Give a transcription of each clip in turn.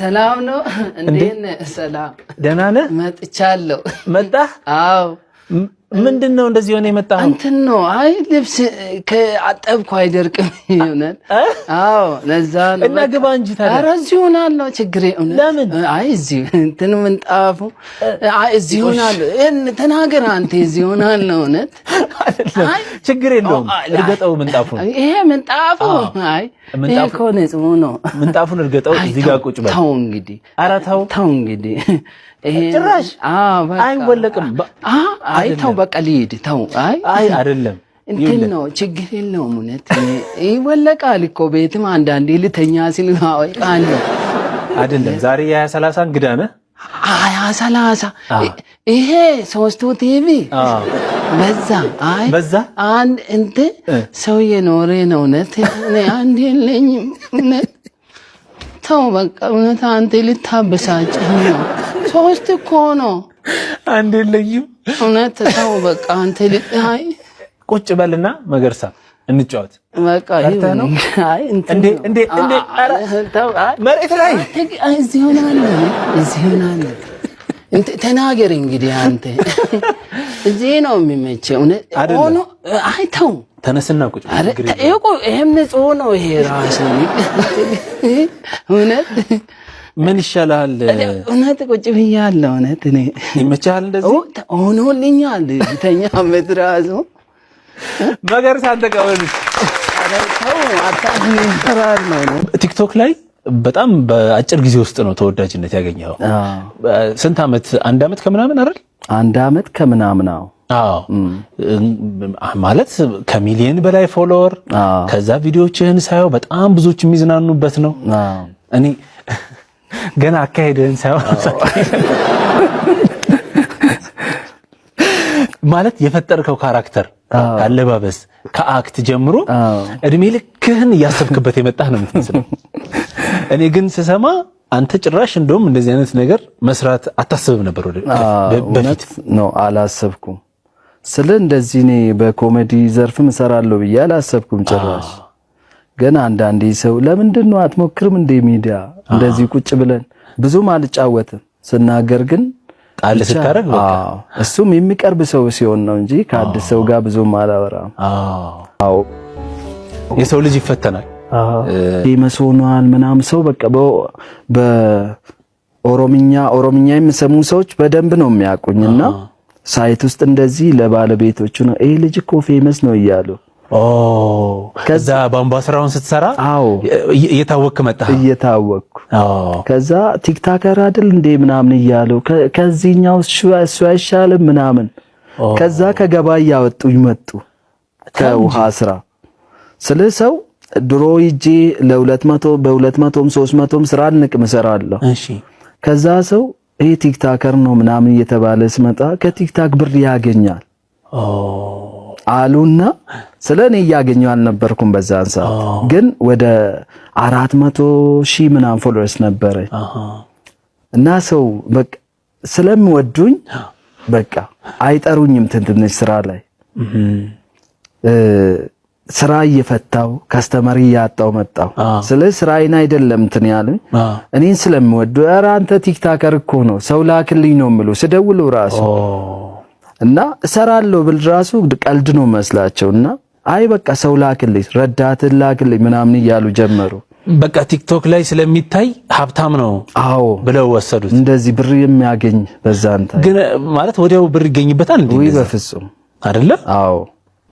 ሰላም ነው እንዴ? ሰላም ደህና ነህ? መጥቻለሁ። መጣህ? አዎ። ምንድነው እንደዚህ ሆነ የመጣኸው? እንትን ነው። አይ ልብስ ከአጠብኩ አይደርቅም ይሆናል። አዎ ለዛ ነው። እና ግባ እንጂ ታዲያ። ኧረ እዚህ ሆናለሁ። ችግር የለም። ለምን? አይ እዚህ እንትን ምንጣፉ አይ እዚህ ሆናለሁ። ተናገር አንተ። እዚህ ሆናለሁ። እውነት ችግር የለውም። እርገጠው ምንጣፉን። ይሄ ምንጣፉ አይ ይሄ እኮ ንጹህ ነው። ምንጣፉን እርገጠው። እዚህ ጋር ቁጭ በል። ተው እንግዲህ። ኧረ ተው እንግዲህ። ይሄ ጭራሽ በቃ አይወለቅም። አይ ተው በቃ ልሂድ። ተው አይ አይደለም እንትን ነው። ችግር የለውም። እውነት ይወለቃል እኮ ቤትም አንዳንዴ ልተኛ ሲል ቃል አይደለም። ዛሬ የ20/30 እንግዳ ነህ? 20/30 ይሄ ሶስቱ ቲቪ በዛ አንድ እንትን ሰው የኖረ ነው። እውነት እኔ አንድ የለኝም። እውነት ተው በቃ እውነት አንተ ልታበሳጭኝ ነው። ሶስት እኮ ነው። አንድ የለኝም። እውነት ተው በቃ አንተ አይ ቁጭ በልና መገርሳ እንጫወት። በቃ ነው። አይ እንዴ መሬት ላይ እዚህ ሆናለሁ። ተናገር እንግዲህ አንተ። እዚህ ነው የሚመቸው። ሆኖ አይ ተው ተነስና ቁጭ ይሄም ንጹህ ነው። ይሄ ራሱ እውነት ምን ይሻላል? እውነት ቁጭ ብያለሁ። እውነት እኔ ይመችሃል? እንደዚህ ሆኖልኛል። ተኛ መድራሱ መገርሳ አንተ ቀበል ቲክቶክ ላይ በጣም በአጭር ጊዜ ውስጥ ነው ተወዳጅነት ያገኘው። ስንት ዓመት? 1 ዓመት ከምናምን አይደል? 1 ዓመት ከምናምን። አዎ ማለት ከሚሊየን በላይ ፎሎወር። ከዛ ቪዲዮዎችህን ሳየው በጣም ብዙዎች የሚዝናኑበት ነው። እኔ ገና አካሄድህን ሳይሆን ማለት የፈጠርከው ካራክተር አለባበስ ከአክት ጀምሮ እድሜ ልክህን እያሰብክበት የመጣህ ነው የምትመስለው። እኔ ግን ስሰማ አንተ ጭራሽ እንደውም እንደዚህ አይነት ነገር መስራት አታስብም ነበር? በፊት ነው አላሰብኩም። ስለ እንደዚህ እኔ በኮሜዲ ዘርፍም እሰራለሁ ብዬ አላሰብኩም ጭራሽ። ግን አንዳንዴ ሰው ለምንድን ነው አትሞክርም እንደ ሚዲያ እንደዚህ ቁጭ ብለን ብዙም አልጫወትም ስናገር ግን ጣል ስታረግ በቃ እሱም የሚቀርብ ሰው ሲሆን ነው እንጂ ከአዲስ ሰው ጋር ብዙም አላወራም። አዎ የሰው ልጅ ይፈተናል። ይመስሆናል ምናምን ሰው በቃ በኦሮምኛ የሚሰሙ ሰዎች በደንብ ነው የሚያውቁኝና ሳይት ውስጥ እንደዚህ ለባለቤቶቹ ነው ይሄ ልጅ እኮ ፌመስ ነው እያሉ ከዛ ባምባ ስራውን ስትሰራ እየታወቅክ መጣ። እየታወቅኩ ከዛ ቲክታከር አይደል እንዴ ምናምን እያሉ ከዚህኛው እሱ አይሻልም ምናምን ከዛ ከገበያ ያወጡኝ መጡ። ከውሃ ስራ ስለ ሰው ድሮ ይጂ ለ200 በ200ም 300ም ስራ ንቅም እሰራለሁ። እሺ ከዛ ሰው ይሄ ቲክታከር ነው ምናምን እየተባለ ስመጣ ከቲክታክ ብር ያገኛል አሉና ስለኔ ያገኘው አልነበርኩም በዛን ሰዓት። ግን ወደ 400,000 ምናምን ፎሎወርስ ነበረ እና ሰው በቃ ስለምወዱኝ በቃ አይጠሩኝም ትንሽ ስራ ላይ ስራ እየፈታው ካስተመር ያጣው መጣው። ስለዚህ ስራዬን አይደለም እንትን ያሉኝ እኔን ስለምወዱ ኧረ አንተ ቲክታከር እኮ ነው ሰው ላክልኝ ነው የምለው ስደውለው ራሱ እና እሰራለሁ ብል ራሱ ቀልድ ነው መስላቸውና አይ በቃ ሰው ላክልኝ ረዳት ላክልኝ ምናምን እያሉ ጀመሩ። በቃ ቲክቶክ ላይ ስለሚታይ ሀብታም ነው ብለው ወሰዱት። እንደዚህ ብር የሚያገኝ በዛንታ ግን ማለት ወዲያው ብር ይገኝበታል እንዴ? ወይ በፍጹም አይደለ? አዎ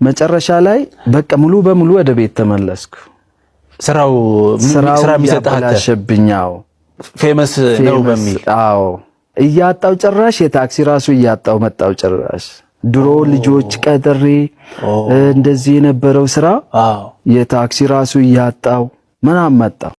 መጨረሻ ላይ በቃ ሙሉ በሙሉ ወደ ቤት ተመለስኩ። ስራ የሚሰጣቸው ፌመስ ነው በሚል እያጣው ጭራሽ የታክሲ ራሱ እያጣው መጣው ጭራሽ። ድሮ ልጆች ቀጥሬ እንደዚህ የነበረው ስራ የታክሲ ራሱ እያጣው ምናምን መጣ።